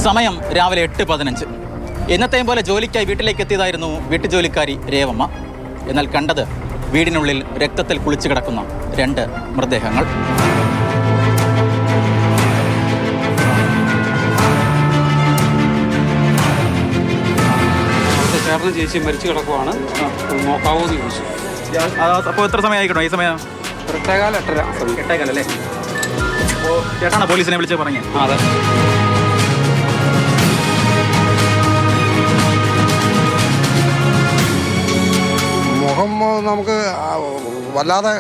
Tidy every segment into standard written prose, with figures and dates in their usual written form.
സമയം രാവിലെ 8:15. എന്നത്തെയും പോലെ ജോലിക്കായി വീട്ടിലേക്ക് എത്തിയതായിരുന്നു വീട്ടുജോലിക്കാരി രേവമ്മ. എന്നാൽ കണ്ടത് വീടിനുള്ളിൽ രക്തത്തിൽ കുളിച്ചു കിടക്കുന്ന 2 മൃതദേഹങ്ങൾ. ചേച്ചി മരിച്ചു കിടക്കുവാണ്, നോക്കാവോ എന്ന് ചോദിച്ചു. അപ്പോൾ എത്ര സമയമായിക്കണോ ഈ സമയം? 8:15 അല്ലേ? അപ്പോൾ ചേട്ടാണ് പോലീസിനെ വിളിച്ച് പറഞ്ഞത്? അതെ. മുഖം നമുക്ക് വല്ലാതെ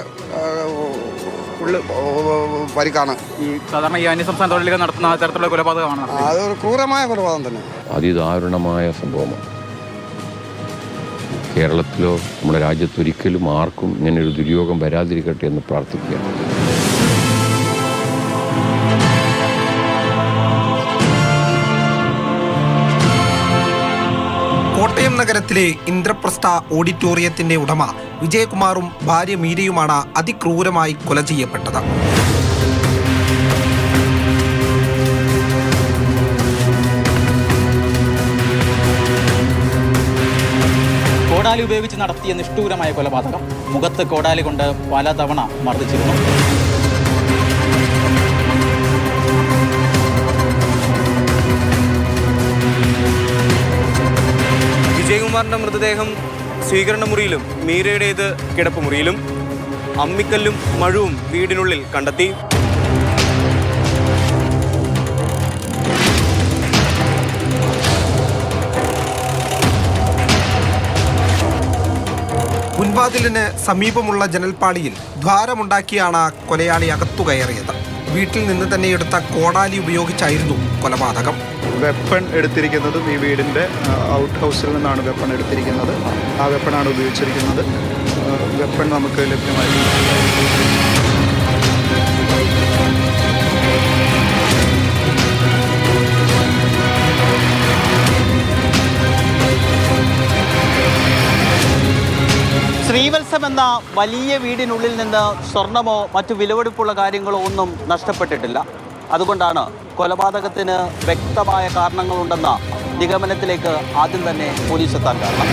പരിക്കാണ്. ഈ സാധാരണ ഈ അന്യസംസ്ഥാന തൊഴിലുകൾ നടത്തുന്ന തരത്തിലുള്ള കൊലപാതകമാണ്. അതൊരു ക്രൂരമായ കൊലപാതകം തന്നെ, അതിദാരുണമായ സംഭവമാണ്. കേരളത്തിലോ നമ്മുടെ രാജ്യത്തൊരിക്കലും ആർക്കും ഇങ്ങനെയൊരു ദുര്യോഗം വരാതിരിക്കട്ടെ എന്ന് പ്രാർത്ഥിക്കുക. കോട്ടയം നഗരത്തിലെ ഇന്ദ്രപ്രസ്ഥ ഓഡിറ്റോറിയത്തിന്റെ ഉടമ വിജയകുമാറും ഭാര്യ മീരയുമാണ് അതിക്രൂരമായി കൊല ചെയ്യപ്പെട്ടത്. കോടാലി ഉപയോഗിച്ച് നടത്തിയ നിഷ്ഠൂരമായ കൊലപാതകം. മുഖത്ത് കോടാലി കൊണ്ട് പലതവണ മർദ്ദിച്ചിരുന്നു. വിജയകുമാറിന്റെ മൃതദേഹം സ്വീകരണ മുറിയിലും മീരയുടേത് കിടപ്പുമുറിയിലും. അമ്മിക്കല്ലും മഴുവും വീടിനുള്ളിൽ കണ്ടെത്തി. മുൻവാതിലിന് സമീപമുള്ള ജനൽപ്പാളിയിൽ ദ്വാരമുണ്ടാക്കിയാണ് കൊലയാളി അകത്തുകയറിയത്. വീട്ടിൽ നിന്ന് തന്നെ എടുത്ത കോടാലി ഉപയോഗിച്ചായിരുന്നു കൊലപാതകം. വെപ്പൺ എടുത്തിരിക്കുന്നതും ഈ വീടിൻ്റെ ഔട്ട് ഹൗസിൽ നിന്നാണ് വെപ്പൺ എടുത്തിരിക്കുന്നത്. ആ വെപ്പണാണ് ഉപയോഗിച്ചിരിക്കുന്നത്. വെപ്പൺ നമുക്ക് ലഭ്യമായിരുന്നു. ശ്രീവത്സം എന്ന വലിയ വീടിനുള്ളിൽ നിന്ന് സ്വർണമോ മറ്റു വിലപിടിപ്പുള്ള കാര്യങ്ങളോ ഒന്നും നഷ്ടപ്പെട്ടിട്ടില്ല. അതുകൊണ്ടാണ് കൊലപാതകത്തിന് വ്യക്തമായ കാരണങ്ങളുണ്ടെന്ന നിഗമനത്തിലേക്ക് ആദ്യം തന്നെ പോലീസ് എത്താൻ കാരണം.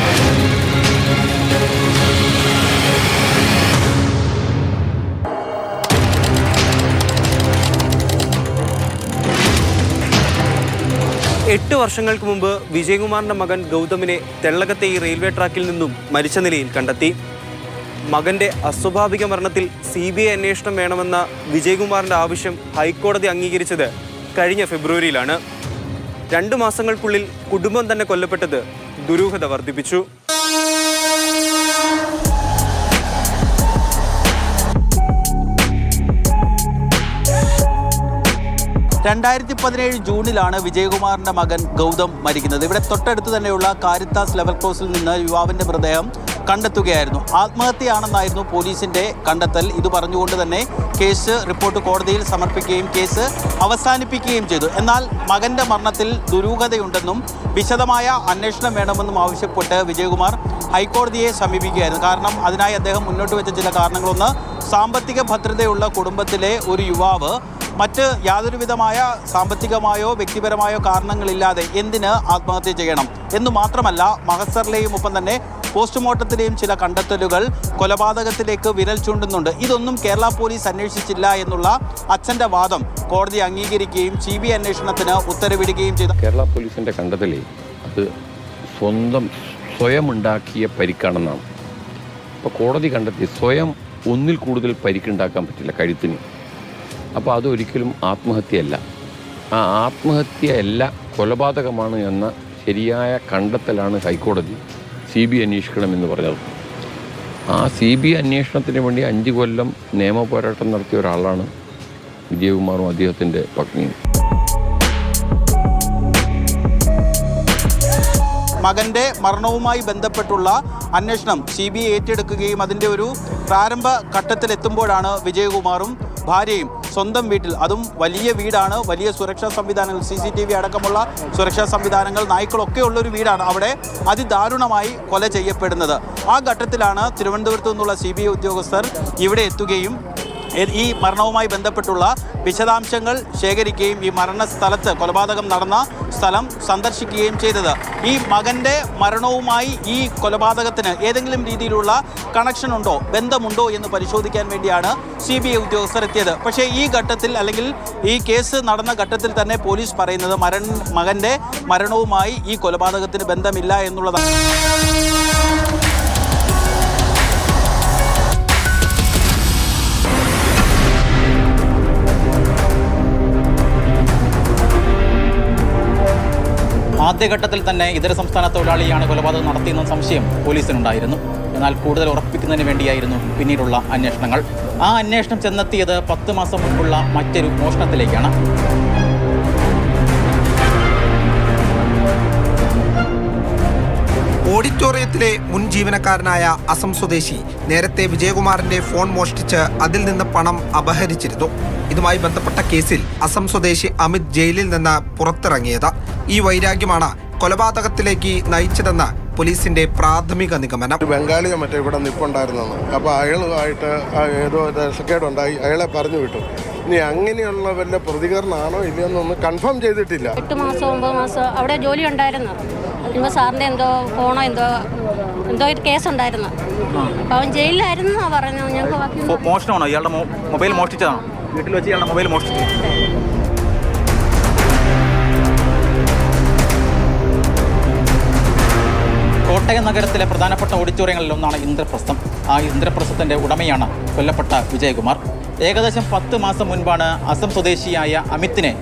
എട്ട് വർഷങ്ങൾക്ക് മുമ്പ് വിജയകുമാറിന്റെ മകൻ ഗൗതമിനെ തെള്ളകത്തെ ഈ റെയിൽവേ ട്രാക്കിൽ നിന്നും മരിച്ച നിലയിൽ കണ്ടെത്തി. മകന്റെ അസ്വാഭാവിക മരണത്തിൽ CBI അന്വേഷണം വേണമെന്ന വിജയകുമാറിന്റെ ആവശ്യം ഹൈക്കോടതി അംഗീകരിച്ചത് കഴിഞ്ഞ ഫെബ്രുവരിയിലാണ്. 2 മാസങ്ങൾക്കുള്ളിൽ കുടുംബം തന്നെ കൊല്ലപ്പെട്ടത് ദുരൂഹത വർദ്ധിപ്പിച്ചു. ജൂണിലാണ് വിജയകുമാറിന്റെ മകൻ ഗൗതം മരിക്കുന്നത്. ഇവിടെ തൊട്ടടുത്ത് തന്നെയുള്ള കാരിത്താസ് ലെവൽ ക്രോസിൽ നിന്ന് യുവാവിന്റെ മൃതദേഹം കണ്ടെത്തുകയായിരുന്നു. ആത്മഹത്യയാണെന്നായിരുന്നു പോലീസിന്റെ കണ്ടെത്തൽ. ഇത് പറഞ്ഞുകൊണ്ട് തന്നെ കേസ് റിപ്പോർട്ട് കോടതിയിൽ സമർപ്പിക്കുകയും കേസ് അവസാനിപ്പിക്കുകയും ചെയ്തു. എന്നാൽ മകന്റെ മരണത്തിൽ ദുരൂഹതയുണ്ടെന്നും വിശദമായ അന്വേഷണം വേണമെന്നും ആവശ്യപ്പെട്ട് വിജയകുമാർ ഹൈക്കോടതിയെ സമീപിക്കുകയായിരുന്നു. കാരണം അതിനായി അദ്ദേഹം മുന്നോട്ട് വെച്ച ചില കാരണങ്ങളൊന്ന്, സാമ്പത്തിക ഭദ്രതയുള്ള കുടുംബത്തിലെ ഒരു യുവാവ് മറ്റ് യാതൊരു വിധമായ സാമ്പത്തികമായോ വ്യക്തിപരമായോ കാരണങ്ങളില്ലാതെ എന്തിന് ആത്മഹത്യ ചെയ്യണം എന്നു മാത്രമല്ല, മഹസറിലെയും ഒപ്പം തന്നെ പോസ്റ്റ്മോർട്ടത്തിലെയും ചില കണ്ടെത്തലുകൾ കൊലപാതകത്തിലേക്ക് വിരൽ ചൂണ്ടുന്നുണ്ട്. ഇതൊന്നും കേരള പോലീസ് അന്വേഷിച്ചില്ല എന്നുള്ള അച്ഛൻ്റെ വാദം കോടതി അംഗീകരിക്കുകയും CBI അന്വേഷണത്തിന് ഉത്തരവിടുകയും ചെയ്തു. കേരള പോലീസിൻ്റെ കണ്ടെത്തലേ അത് സ്വയം ഉണ്ടാക്കിയ പരിക്കാണെന്നാണ്. അപ്പോൾ കോടതി കണ്ടെത്തി സ്വയം ഒന്നിൽ കൂടുതൽ പരിക്കുണ്ടാക്കാൻ പറ്റില്ല കഴുത്തിന്. അപ്പോൾ അതൊരിക്കലും ആത്മഹത്യയല്ല. ആ ആത്മഹത്യയല്ല, കൊലപാതകമാണ് എന്ന ശരിയായ കണ്ടെത്തലാണ് ഹൈക്കോടതി CBI അന്വേഷിക്കണമെന്ന് പറഞ്ഞത്. ആ CBI അന്വേഷണത്തിന് വേണ്ടി 5 കൊല്ലം നിയമപോരാട്ടം നടത്തിയ ഒരാളാണ് വിജയകുമാറും അദ്ദേഹത്തിൻ്റെ പത്നിയും. മകൻ്റെ മരണവുമായി ബന്ധപ്പെട്ടുള്ള അന്വേഷണം CBI ഏറ്റെടുക്കുകയും അതിൻ്റെ ഒരു പ്രാരംഭ ഘട്ടത്തിലെത്തുമ്പോഴാണ് വിജയകുമാറും ഭാര്യയും സ്വന്തം വീട്ടിൽ, അതും വലിയ വീടാണ്, വലിയ സുരക്ഷാ സംവിധാനങ്ങൾ, CCTV അടക്കമുള്ള സുരക്ഷാ സംവിധാനങ്ങൾ, നായ്ക്കളൊക്കെ ഉള്ളൊരു വീടാണ്, അവിടെ അതിദാരുണമായി കൊല ചെയ്യപ്പെടുന്നത്. ആ ഘട്ടത്തിലാണ് തിരുവനന്തപുരത്തു നിന്നുള്ള CBI ഉദ്യോഗസ്ഥർ ഇവിടെ എത്തുകയും ഈ മരണവുമായി ബന്ധപ്പെട്ടുള്ള വിശദാംശങ്ങൾ ശേഖരിക്കുകയും ഈ മരണസ്ഥലത്ത് കൊലപാതകം നടന്ന സ്ഥലം സന്ദർശിക്കുകയും ചെയ്തത്. ഈ മകൻ്റെ മരണവുമായി ഈ കൊലപാതകത്തിന് ഏതെങ്കിലും രീതിയിലുള്ള കണക്ഷൻ ഉണ്ടോ, ബന്ധമുണ്ടോ എന്ന് പരിശോധിക്കാൻ വേണ്ടിയാണ് CBI ഉദ്യോഗസ്ഥർ എത്തിയത്. പക്ഷേ ഈ ഘട്ടത്തിൽ അല്ലെങ്കിൽ ഈ കേസ് നടന്ന ഘട്ടത്തിൽ തന്നെ പോലീസ് പറയുന്നത് മകൻ്റെ മരണവുമായി ഈ കൊലപാതകത്തിന് ബന്ധമില്ല എന്നുള്ളതാണ്. ആദ്യഘട്ടത്തിൽ തന്നെ ഇതര സംസ്ഥാന തൊഴിലാളിയാണ് കൊലപാതകം നടത്തിയെന്ന സംശയം പോലീസിനുണ്ടായിരുന്നു. എന്നാൽ കൂടുതൽ ഉറപ്പിക്കുന്നതിന് വേണ്ടിയായിരുന്നു പിന്നീടുള്ള അന്വേഷണങ്ങൾ. ആ അന്വേഷണം ചെന്നെത്തിയത് 10 മാസം മുമ്പുള്ള മറ്റൊരു മോഷണത്തിലേക്കാണ്. ഓഡിറ്റോറിയത്തിലെ മുൻ ജീവനക്കാരനായ അസം സ്വദേശി നേരത്തെ വിജയകുമാറിന്റെ ഫോൺ മോഷ്ടിച്ച് അതിൽ നിന്ന് പണം അപഹരിച്ചിരുന്നു. ഇതുമായി ബന്ധപ്പെട്ട കേസിൽ അസം സ്വദേശി അമിത് ജയിലിൽ നിന്ന് പുറത്തിറങ്ങിയത്. ഈ വൈരാഗ്യമാണ് കൊലപാതകത്തിലേക്ക് നയിച്ചതെന്ന് പോലീസിന്റെ പ്രാഥമിക നിഗമനം. ബംഗാളിയെ മറ്റേ ഇവിടെ നിൽപ്പുണ്ടായിരുന്നെന്ന്, അപ്പോൾ അയാളുമായിട്ട് ഏതോ രസക്കേടുണ്ടായി, അയാളെ പറഞ്ഞു വിട്ടു. ഇനി അങ്ങനെയുള്ള വല്ല പ്രതികരണമാണോ ഇല്ലയെന്നൊന്നും കൺഫേം ചെയ്തിട്ടില്ല. 8 മാസം 9 മാസം അവിടെ ജോലി ഉണ്ടായിരുന്നു. അതിന് സാറിൻ്റെ എന്തോ ഫോണോ എന്തോ ഒരു കേസുണ്ടായിരുന്നു. അപ്പോൾ അവൻ ജയിലിലായിരുന്നു പറഞ്ഞു. ഞങ്ങൾക്ക് മോഷണമാണോ? ഇയാളുടെ മൊബൈൽ മോഷ്ടിച്ചതാണോ? വീട്ടിൽ വെച്ച് ഇയാളുടെ മൊബൈൽ മോഷ്ടിച്ചു. കോട്ടയം നഗരത്തിലെ പ്രധാനപ്പെട്ട ഓഡിറ്റോറിയങ്ങളിലൊന്നാണ് ഇന്ദ്രപ്രസ്ഥം. ആ ഇന്ദ്രപ്രസ്ഥത്തിൻ്റെ ഉടമയാണ് കൊല്ലപ്പെട്ട വിജയകുമാർ. ഏകദേശം 10 മാസം മുൻപാണ് അസം സ്വദേശിയായ അമിത്തിനെ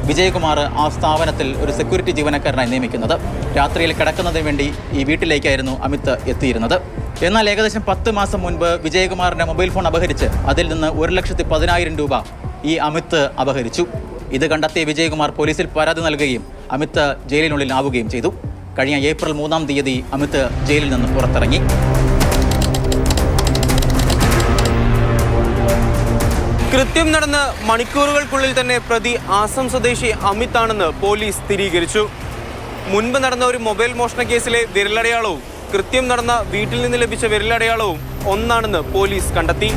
വിജയകുമാർ ആ സ്ഥാപനത്തിൽ ഒരു സെക്യൂരിറ്റി ജീവനക്കാരനായി നിയമിക്കുന്നത്. രാത്രിയിൽ കിടക്കുന്നതിന് വേണ്ടി ഈ വീട്ടിലേക്കായിരുന്നു അമിത് എത്തിയിരുന്നത്. എന്നാൽ ഏകദേശം 10 മാസം മുൻപ് വിജയകുമാറിൻ്റെ മൊബൈൽ ഫോൺ അപഹരിച്ച് അതിൽ നിന്ന് 1,10,000 രൂപ ഈ അമിത് അപഹരിച്ചു. ഇത് കണ്ടെത്തിയ വിജയകുമാർ പോലീസിൽ പരാതി നൽകുകയും അമിത് ജയിലിനുള്ളിൽ ആവുകയും ചെയ്തു. കഴിഞ്ഞ ഏപ്രിൽ 3-ാം തീയതി അമിത് ജയിലിൽ നിന്ന് പുറത്തിറങ്ങി. കൃത്യം നടന്ന് മണിക്കൂറുകൾക്കുള്ളിൽ തന്നെ പ്രതി ആസം സ്വദേശി അമിത് ആണെന്ന് പോലീസ് സ്ഥിരീകരിച്ചു. മുൻപ് നടന്ന ഒരു മൊബൈൽ മോഷണ കേസിലെ വിരലടയാളവും കൃത്യം നടന്ന വീട്ടിൽ നിന്ന് ലഭിച്ച വിരലടയാളവും ഒന്നാണെന്ന് പോലീസ് കണ്ടെത്തി.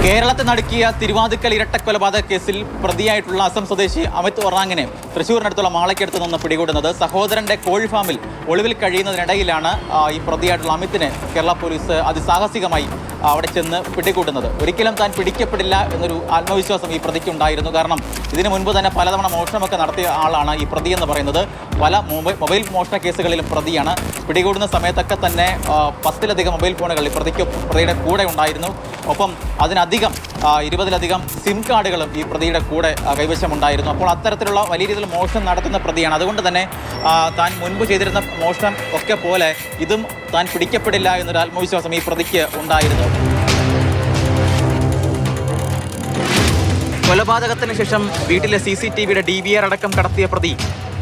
കേരളത്തെ നടുക്കിയ തിരുവാതിക്കൽ ഇരട്ടക്കൊലപാതക കേസിൽ പ്രതിയായിട്ടുള്ള അസം സ്വദേശി അമിത് ഒറാങ്ങിനെ തൃശ്ശൂരിനടുത്തുള്ള മാളയ്ക്കടുത്ത് നിന്ന് പിടികൂടുന്നത് സഹോദരന്റെ കോഴി ഫാമിൽ ഒളിവിൽ കഴിയുന്നതിനിടയിലാണ് ഈ പ്രതിയായിട്ടുള്ള അമിത്തിനെ കേരള പോലീസ് അതിസാഹസികമായി അവിടെ ചെന്ന് പിടികൂടുന്നത്. ഒരിക്കലും താൻ പിടിക്കപ്പെടില്ല എന്നൊരു ആത്മവിശ്വാസം ഈ പ്രതിക്ക് ഉണ്ടായിരുന്നു. കാരണം ഇതിനു മുൻപ് തന്നെ പലതവണ മോഷണമൊക്കെ നടത്തിയ ആളാണ് ഈ പ്രതി എന്ന് പറയുന്നത്. പല മൊബൈൽ മോഷണ കേസുകളിലും പ്രതിയാണ്. പിടികൂടുന്ന സമയത്തൊക്കെ തന്നെ 10-ലധികം മൊബൈൽ ഫോണുകൾ ഈ പ്രതിയുടെ കൂടെ ഉണ്ടായിരുന്നു. ഒപ്പം അതിനധികം 20-ലധികം സിം കാർഡുകളും ഈ പ്രതിയുടെ കൂടെ കൈവശമുണ്ടായിരുന്നു. അപ്പോൾ അത്തരത്തിലുള്ള വലിയ രീതിയിൽ മോഷണം നടത്തുന്ന പ്രതിയാണ്. അതുകൊണ്ട് തന്നെ താൻ മുൻപ് ചെയ്തിരുന്ന മോഷണം ഒക്കെ പോലെ ഇതും താൻ പിടിക്കപ്പെടില്ല എന്നൊരു ആത്മവിശ്വാസം ഈ പ്രതിക്ക് ഉണ്ടായിരുന്നു. കൊലപാതകത്തിന് ശേഷം വീട്ടിലെ CCTVയുടെ DVR അടക്കം കടത്തിയ പ്രതി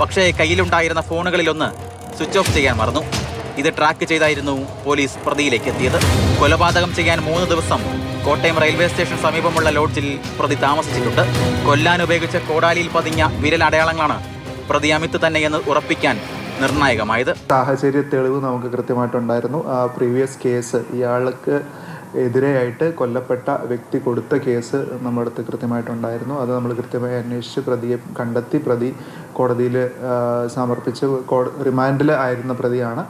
പക്ഷേ കയ്യിലുണ്ടായിരുന്ന ഫോണുകളിലൊന്ന് സ്വിച്ച് ഓഫ് ചെയ്യാൻ മറന്നു. ഇത് ട്രാക്ക് ചെയ്തായിരുന്നു പോലീസ് പ്രതിയിലേക്ക് എത്തിയത്. കൊലപാതകം ചെയ്യാൻ 3 ദിവസം കോട്ടയം റെയിൽവേ സ്റ്റേഷൻ സമീപമുള്ള ലോഡ്ജിൽ പ്രതി താമസിച്ചിട്ടുണ്ട്. കൊല്ലാൻ ഉപയോഗിച്ച കോടാലിയിൽ പതിഞ്ഞ വിരലടയാളങ്ങളാണ് പ്രതി അമിത് തന്നെയെന്ന് ഉറപ്പിക്കാൻ നിർണായകമായത്. സാഹചര്യ തെളിവ് നമുക്ക് കൃത്യമായിട്ടുണ്ടായിരുന്നു. പ്രീവിയസ് കേസ് ഇയാൾക്ക് എതിരെയായിട്ട് കൊല്ലപ്പെട്ട വ്യക്തി കൊടുത്ത കേസ് നമ്മുടെ അടുത്ത് കൃത്യമായിട്ടുണ്ടായിരുന്നു. അത് നമ്മൾ കൃത്യമായി അന്വേഷിച്ച് പ്രതിയെ കണ്ടെത്തി പ്രതി കോടതിയിൽ സമർപ്പിച്ച് റിമാൻഡിൽ ആയിരുന്ന പ്രതിയാണ്.